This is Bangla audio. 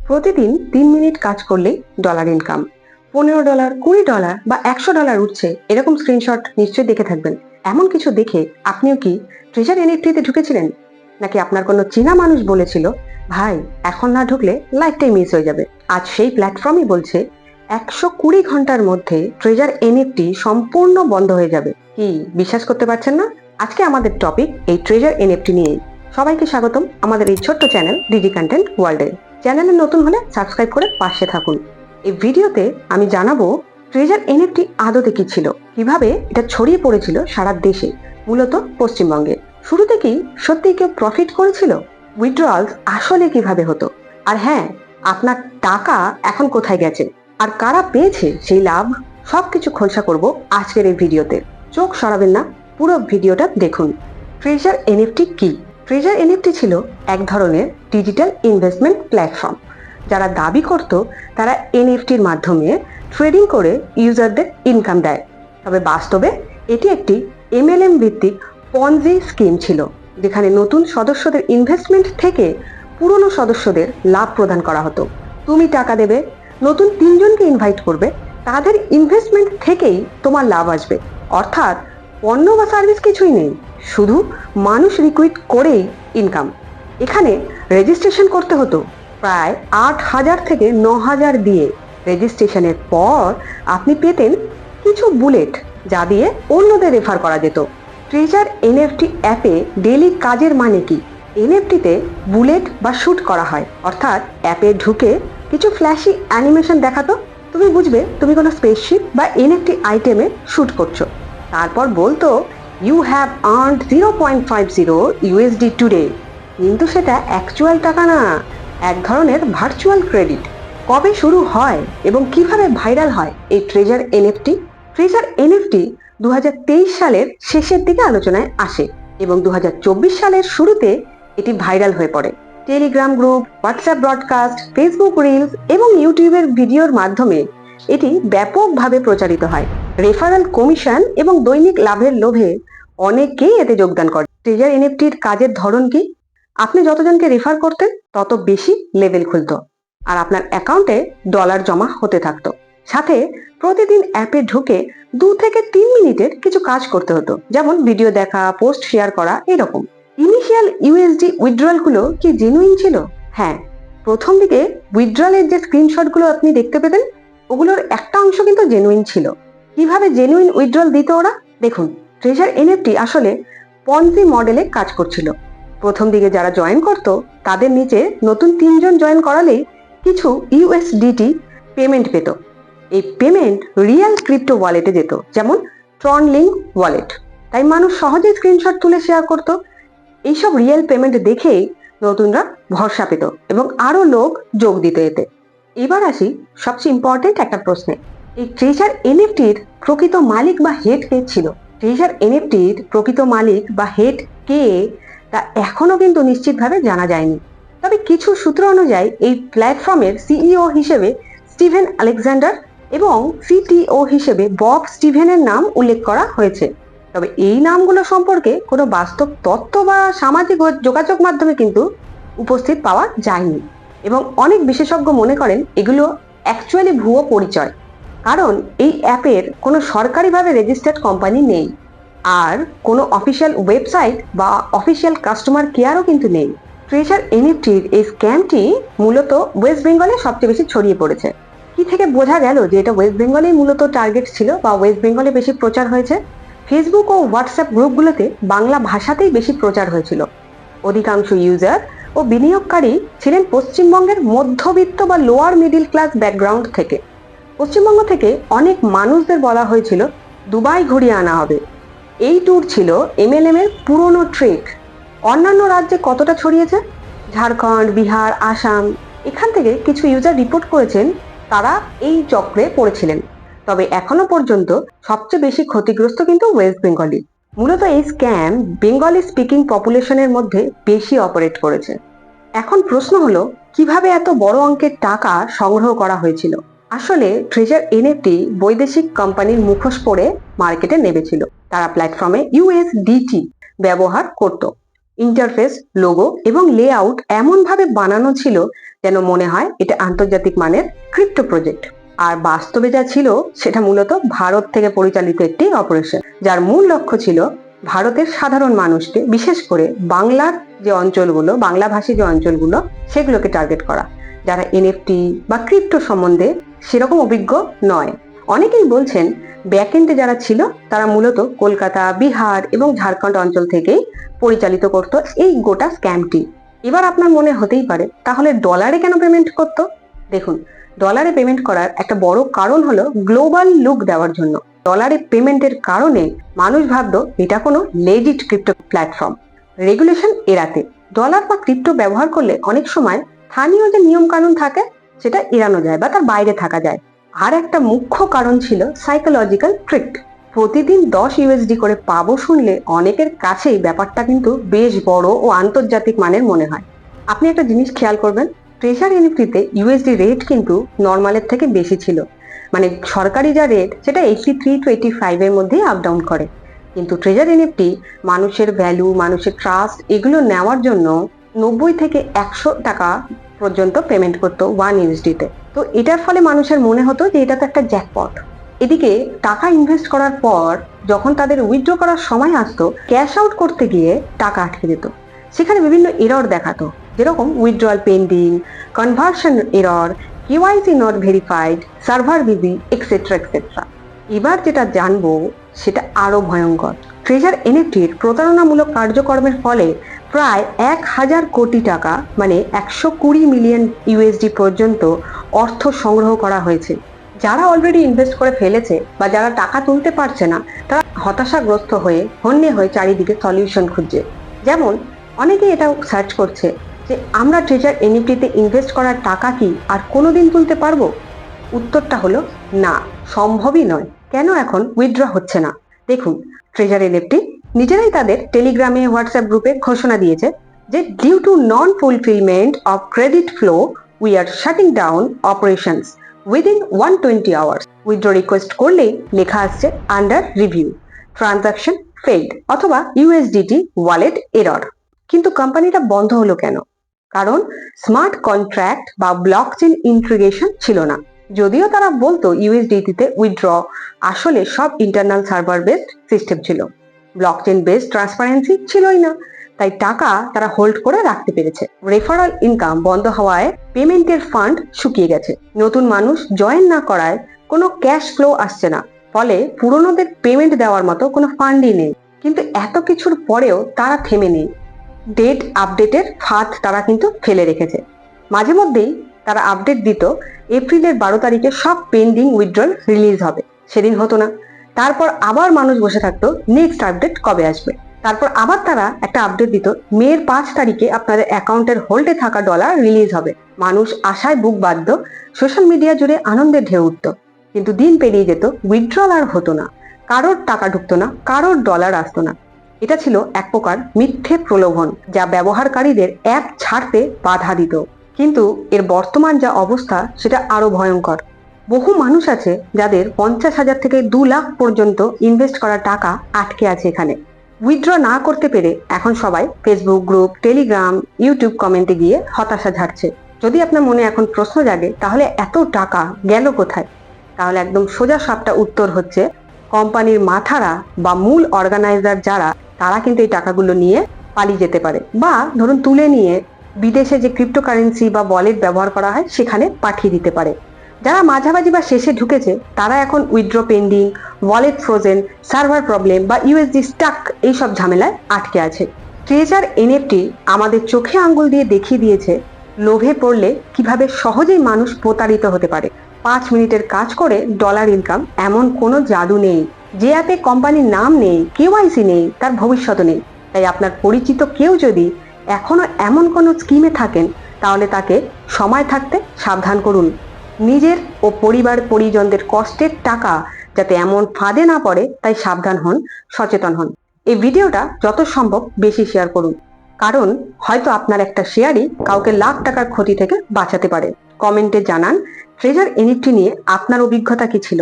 প্রতিদিন 3 মিনিট কাজ করলেই ডলার ইনকাম, $15, $20 বা $100 উঠছে, এরকম স্ক্রিনশট নিশ্চয়ই দেখে থাকবেন। এমন কিছু দেখে আপনিও কি ট্রেজার এনএফটিতে ঢুকেছিলেন? নাকি আপনার কোনো চেনা মানুষ বলেছিল, ভাই এখন না ঢুকলে লাইফটাই মিস হয়ে যাবে? আজ সেই প্ল্যাটফর্মই বলছে 120 ঘন্টার মধ্যে ট্রেজার এনএফটি সম্পূর্ণ বন্ধ হয়ে যাবে। কি বিশ্বাস করতে পারছেন না? আজকে আমাদের টপিক এই ট্রেজার এনএফটি নিয়েই। সবাইকে স্বাগতম আমাদের এই ছোট্ট চ্যানেল ডিজি কন্টেন্ট ওয়ার্ল্ডে। চ্যানেলে নতুন হলে সাবস্ক্রাইব করে পাশে থাকুন। এই ভিডিওতে আমি জানাবো ট্রেজার এনএফটি আদতে কি ছিল, কিভাবে এটা ছড়িয়ে পড়েছিল সারা দেশে, মূলত পশ্চিমবঙ্গে। শুরুতে কি সত্যি কেউ প্রফিট করেছিল? উইথড্রয়ালস আসলে কিভাবে হতো? আর হ্যাঁ, আপনার টাকা এখন কোথায় গেছে আর কারা পেয়েছে সেই লাভ, সবকিছু খোলসা করব আজকের এই ভিডিওতে। চোখ সরাবেন না, পুরো ভিডিওটা দেখুন। ট্রেজার এনএফটি কি? ট্রেজার এনএফটি ছিল এক ধরনের ডিজিটাল ইনভেস্টমেন্ট প্ল্যাটফর্ম। যারা দাবি করত তারা এনএফটির মাধ্যমে ট্রেডিং করে ইউজারদের ইনকাম দেয়, তবে বাস্তবে এটি একটি এমএলএম ভিত্তিক পনজি স্কিম ছিল, যেখানে নতুন সদস্যদের ইনভেস্টমেন্ট থেকে পুরনো সদস্যদের লাভ প্রদান করা হতো। তুমি টাকা দেবে, নতুন 3জনকে ইনভাইট করবে, তাদের ইনভেস্টমেন্ট থেকেই তোমার লাভ আসবে। অর্থাৎ পণ্য বা সার্ভিস কিছুই নেই, শুধু মানুষ রিকুইট করেই ইনকাম। এখানে রেজিস্ট্রেশন করতে হতো প্রায় 8,000 থেকে 9,000 দিয়ে। রেজিস্ট্রেশনের পর আপনি পেতেন কিছু বুলেট, যা দিয়ে অন্যদের রেফার করা যেত। ট্রেজার এনএফটি অ্যাপে ডেইলি কাজের মানে কি? এনএফটিতে বুলেট বা শুট করা হয়, অর্থাৎ অ্যাপে ঢুকে কিছু ফ্ল্যাশি অ্যানিমেশন দেখাতো, তুমি বুঝবে তুমি কোনো স্পেসশিপ বা এনএফটি আইটেমে শুট করছো। তারপর বলতো you have earned 0.50 USD today. কিন্তু সেটা অ্যাকচুয়াল টাকা না, এক ধরনের ভার্চুয়াল ক্রেডিট। কবে শুরু হয় এবং কিভাবে ভাইরাল হয় এই ট্রেজার এনএফটি? ট্রেজার এনএফটি 2023 সালের শেষের দিকে আলোচনায় আসে এবং 2024 সালের শুরুতে এটি ভাইরাল হয়ে পড়ে। Telegram group, WhatsApp broadcast, Facebook reels এবং ইউটিউবের ভিডিওর মাধ্যমে এটি ব্যাপকভাবে প্রচারিত হয়। রেফারেল কমিশন এবং দৈনিক লাভের লোভে অনেকেই এতে যোগদান করে। ট্রেজার এনএফটির কাজের ধরন কি? আপনি যতজনকে রেফার করতেন তত বেশি লেভেল খুলতো আর আপনার অ্যাকাউন্টে ডলার জমা হতে থাকতো। সাথে প্রতিদিন অ্যাপে ঢুকে 2 থেকে 3 মিনিটের কিছু কাজ করতে হতো, যেমন ভিডিও দেখা, পোস্ট শেয়ার করা, এরকম। ইনিশিয়াল ইউএসডি উইথড্রয়াল গুলো কি জেনুইন ছিল? হ্যাঁ, প্রথম দিকে উইথড্রয়ালের যে স্ক্রিনশটগুলো আপনি দেখতে পেতেন, ওগুলোর একটা অংশ কিন্তু জেনুইন ছিল। কিভাবে জেনুইন উইথড্রয়াল দিত ওরা? দেখুন, ট্রেজার এনএফটি আসলে পনজি মডেলে কাজ করছিল। প্রথম দিকে যারা জয়েন করত তাদের নিচে নতুন 3জন জয়েন করালেই কিছু ইউএসডিটি পেমেন্ট পেত। এই পেমেন্ট রিয়েল ক্রিপ্টো ওয়ালেটে যেত, যেমন ট্রন লিঙ্ক ওয়ালেট। তাই মানুষ সহজে স্ক্রিনশট তুলে শেয়ার করত। এইসব রিয়েল পেমেন্ট দেখেই নতুনরা ভরসা পেত এবং আরো লোক যোগ দিত এতে। এবার আসি সবচেয়ে ইম্পর্টেন্ট একটা প্রশ্নে। এই ট্রেজার এনএফটির প্রকৃত মালিক বা হেড কে ছিল? ট্রেজার এনএফটির প্রকৃত মালিক বা হেড কে তা এখনো কিন্তু নিশ্চিতভাবে জানা যায়নি। তবে কিছু সূত্র অনুযায়ী এই প্ল্যাটফর্মের সিইও হিসেবে স্টিভেন আলেকজান্ডার এবং সিটিও হিসেবে বব স্টিভেনের নাম উল্লেখ করা হয়েছে। তবে এই নামগুলো সম্পর্কে কোনো বাস্তব তথ্য বা সামাজিক যোগাযোগ মাধ্যমে কিন্তু উপস্থিত পাওয়া যায়নি এবং অনেক বিশেষজ্ঞ মনে করেন এগুলো অ্যাকচুয়ালি ভুয়ো পরিচয়, কারণ এই অ্যাপের কোনো সরকারিভাবে রেজিস্টার্ড কোম্পানি নেই আর কোনো অফিসিয়াল ওয়েবসাইট বা অফিসিয়াল কাস্টমার কেয়ারও কিন্তু নেই। ট্রেজার এনএফটির এই স্ক্যামটি মূলত ওয়েস্ট বেঙ্গলে সবচেয়ে বেশি ছড়িয়ে পড়েছে। কি থেকে বোঝা গেল যে এটা ওয়েস্ট বেঙ্গলেই মূলত টার্গেট ছিল বা ওয়েস্ট বেঙ্গলে বেশি প্রচার হয়েছে? ফেসবুক ও হোয়াটসঅ্যাপ গ্রুপগুলোতে বাংলা ভাষাতেই বেশি প্রচার হয়েছিল। অধিকাংশ ইউজার ও বিনিয়োগকারী ছিলেন পশ্চিমবঙ্গের মধ্যবিত্ত বা লোয়ার মিডিল ক্লাস ব্যাকগ্রাউন্ড থেকে। পশ্চিমবঙ্গ থেকে অনেক মানুষদের বলা হয়েছিল দুবাই ঘুরিয়ে আনা হবে। এই ট্যুর ছিল এমএলএম এর পুরনো ট্রেক। অন্যান্য রাজ্যে কতটা ছড়িয়েছে? ঝাড়খণ্ড, বিহার, আসাম, এখান থেকে কিছু ইউজার রিপোর্ট করেছেন তারা এই চক্রে পড়েছিলেন। তবে এখনো পর্যন্ত সবচেয়ে বেশি ক্ষতিগ্রস্ত কিন্তু ওয়েস্ট বেঙ্গলি। মূলত এই স্ক্যাম বেঙ্গলি স্পিকিং পপুলেশনের মধ্যে বেশি অপারেট করেছে। এখন প্রশ্ন হলো, কিভাবে এত বড় অঙ্কের টাকা সংগ্রহ করা হয়েছিল? আসলে ট্রেজার এনএফটি বৈদেশিক কোম্পানির মুখোশ পরে মার্কেটে নেমেছিল। তারা প্ল্যাটফর্মে ইউএসডিটি ব্যবহার করত। ইন্টারফেস, লোগো এবং লেআউট এমনভাবে বানানো ছিল যেন মনে হয় এটা আন্তর্জাতিক মানের ক্রিপ্টো প্রজেক্ট। আর বাস্তবে যা ছিল সেটা মূলত ভারত থেকে পরিচালিত একটি অপারেশন, যার মূল লক্ষ্য ছিল ভারতের সাধারণ মানুষকে, বিশেষ করে বাংলার যে অঞ্চলগুলো, বাংলাভাষী যে অঞ্চলগুলো, সেগুলোকে টার্গেট করা, যারা এনএফটি বা ক্রিপ্টো সম্বন্ধে সেরকম অভিজ্ঞ নয়। অনেকেই বলছেন ব্যাকএন্ডে যারা ছিল তারা মূলত কলকাতা, বিহার এবং ঝাড়খণ্ড অঞ্চল থেকেই পরিচালিত করত এই গোটা স্ক্যামটি। এবার আপনার মনে হতেই পারে, তাহলে ডলারে কেন পেমেন্ট করত? দেখুন, ডলারে পেমেন্ট করার একটা বড় কারণ হলো গ্লোবাল লুক দেওয়ার জন্য। ডলারে পেমেন্টের কারণে মানুষ ভাবতো এটা কোনো লেজিট ক্রিপ্টো প্ল্যাটফর্ম। রেগুলেশন এড়াতে ডলার বা ক্রিপ্টো ব্যবহার করলে অনেক সময় স্থানীয় যে নিয়ম কানুন থাকে সেটা এড়ানো যায় বা তার বাইরে থাকা যায়। আর একটা মুখ্য কারণ ছিল সাইকোলজিক্যাল ট্রিক। প্রতিদিন 10 ইউএসডি করে পাবো শুনলে অনেকের কাছেই ব্যাপারটা কিন্তু বেশ বড় ও আন্তর্জাতিক মানের মনে হয়। আপনি একটা জিনিস খেয়াল করবেন, ট্রেজার এনএফটিতে ইউএসডি রেট কিন্তু নর্মালের থেকে বেশি ছিল। মানে সরকারি যা রেট সেটা 83 to 85 এর মধ্যেই আপ ডাউন করে, কিন্তু ট্রেজার এনএফটি মানুষের ভ্যালু, মানুষের ট্রাস্ট এগুলো নেওয়ার জন্য 90 থেকে 100 টাকা পর্যন্ত পেমেন্ট করতো 1 ইউএসডিতে। তো এটার ফলে মানুষের মনে হতো যে এটা তো একটা জ্যাকপট। এদিকে টাকা ইনভেস্ট করার পর যখন তাদের উইথড্র করার সময় আসতো, ক্যাশ আউট করতে গিয়ে টাকা আটকে যেত। সেখানে বিভিন্ন এরর দেখাতো, যেরকম withdrawal pending, conversion error, KYC not verified, server busy, etcetera etcetera. এবার যেটা জানবো সেটা আরো ভয়ঙ্কর। ট্রেজার এনএফটির প্রতারণামূলক কার্যক্রমের ফলে প্রায় 1000 কোটি টাকা, মানে 120 মিলিয়ন ইউএসডি পর্যন্ত অর্থ সংগ্রহ করা হয়েছে। যারা অলরেডি ইনভেস্ট করে ফেলেছে বা যারা টাকা তুলতে পারছে না, তারা হতাশাগ্রস্ত হয়ে হন্যে হয়ে চারিদিকে সলিউশন খুঁজছে। যেমন অনেকেই এটা সার্চ করছে যে আমরা ট্রেজার এনএফটিতে ইনভেস্ট করার টাকা কি আর কোনোদিন তুলতে পারবো? উত্তরটা হলো না, সম্ভবই নয়। কেন এখন উইথড্র হচ্ছে না? দেখুন, ট্রেজার এনএফটি নিজেরাই তাদের টেলিগ্রামে, হোয়াটসঅ্যাপ গ্রুপে ঘোষণা দিয়েছে যে due to non fulfilment of credit flow we are shutting down operations within 120 hours. Withdraw request করলেই লেখা আসছে আন্ডার রিভিউ, ট্রানজাকশন ফেইল্ড অথবা ইউএসডিটি ওয়ালেট এরর। কিন্তু কোম্পানিটা বন্ধ হলো কেন? কারণ স্মার্ট কন্ট্রাক্ট বা ব্লকচেন ইন্টিগ্রেশন ছিল না। যদিও তারা বলতো ইউএসডিটিতে উইথড্র, আসলে সব ইন্টারনাল সার্ভার বেসড সিস্টেম ছিল, ব্লকচেন বেসড ট্রান্সপারেন্সি ছিলই না। তাই টাকা তারা হোল্ড করে রাখতে পেরেছে। রেফারাল ইনকাম বন্ধ হওয়ায় পেমেন্টের ফান্ড শুকিয়ে গেছে। নতুন মানুষ জয়েন না করায় কোনো ক্যাশ ফ্লো আসছে না, ফলে পুরনোদের পেমেন্ট দেওয়ার মতো কোনো ফান্ডই নেই। কিন্তু এত কিছুর পরেও তারা থেমে নেই। ডেট আপডেটের ফাঁদ তারা কিন্তু ফেলে রেখেছে। মাঝে মধ্যেই তারা আপডেট দিত এপ্রিলের 12 তারিখে সব পেন্ডিং উইথড্রল রিলিজ হবে, সেদিন হতো না। তারপর আবার মানুষ বসে থাকতো নেক্সট আপডেট কবে আসবে। তারপর আবার তারা একটা আপডেট দিত মের 5 তারিখে আপনাদের অ্যাকাউন্টের হোল্ডে থাকা ডলার রিলিজ হবে। মানুষ আশায় বুক বাঁধত, সোশ্যাল মিডিয়া জুড়ে আনন্দের ঢেউ উঠত। কিন্তু দিন পেরিয়ে যেত, উইথড্রল আর হতো না, কারোর টাকা ঢুকতো না, কারোর ডলার আসতো না। এটা ছিল এক প্রকার মিথ্যে প্রলোভন, যা ব্যবহারকারীদের অ্যাপ ছাড়তে বাধা দিত। কিন্তু এর বর্তমান যা অবস্থা সেটা আরো ভয়ঙ্কর। বহু মানুষ আছে যাদের 50,000 থেকে 2 লাখ পর্যন্ত ইনভেস্ট করা টাকা আটকে আছে এখানে। উইথড্র না করতে পেরে এখন সবাই ফেসবুক গ্রুপ, টেলিগ্রাম, ইউটিউব কমেন্টে গিয়ে হতাশা ঝাড়ছে। যদি আপনার মনে এখন প্রশ্ন জাগে তাহলে এত টাকা গেল কোথায়, তাহলে একদম সোজা সাপটা উত্তর হচ্ছে কোম্পানির মাথারা বা মূল অর্গানাইজার যারা, তারা কিন্তু এই টাকাগুলো নিয়ে পালিয়ে যেতে পারে, বা ধরুন তুলে নিয়ে বিদেশে যে ক্রিপ্টোকারেন্সি বা ওয়ালেট ব্যবহার করা হয় সেখানে পাঠিয়ে দিতে পারে। যারা মাঝামাঝি বা শেষে ঢুকেছে তারা এখন withdraw pending, wallet frozen, server problem বা ইউএসডি স্টাক এইসব ঝামেলায় আটকে আছে। ট্রেজার এনএফটি আমাদের চোখে আঙ্গুল দিয়ে দেখিয়ে দিয়েছে লোভে পড়লে কিভাবে সহজেই মানুষ প্রতারিত হতে পারে। 5 মিনিটের কাজ করে ডলার ইনকাম, এমন কোনো জাদু নেই। যে অ্যাপে কোম্পানির নাম নেই, কেওয়াইসি নেই, তার ভবিষ্যৎ নেই। তাই আপনার পরিচিত কেউ যদি এখনো এমন কোনো স্কিমে থাকেন, তাহলে তাকে সময় থাকতে সাবধান করুন। নিজের ও পরিবার পরিজনদের কষ্টের টাকা যাতে এমন ফাঁদে না পড়ে তাই সাবধান হন, সচেতন হন। এই ভিডিওটা যত সম্ভব বেশি শেয়ার করুন, কারণ হয়তো আপনার একটা শেয়ারই কাউকে লাখ টাকার ক্ষতি থেকে বাঁচাতে পারে। কমেন্টে জানান ট্রেজার এনএফটি নিয়ে আপনার অভিজ্ঞতা কি ছিল।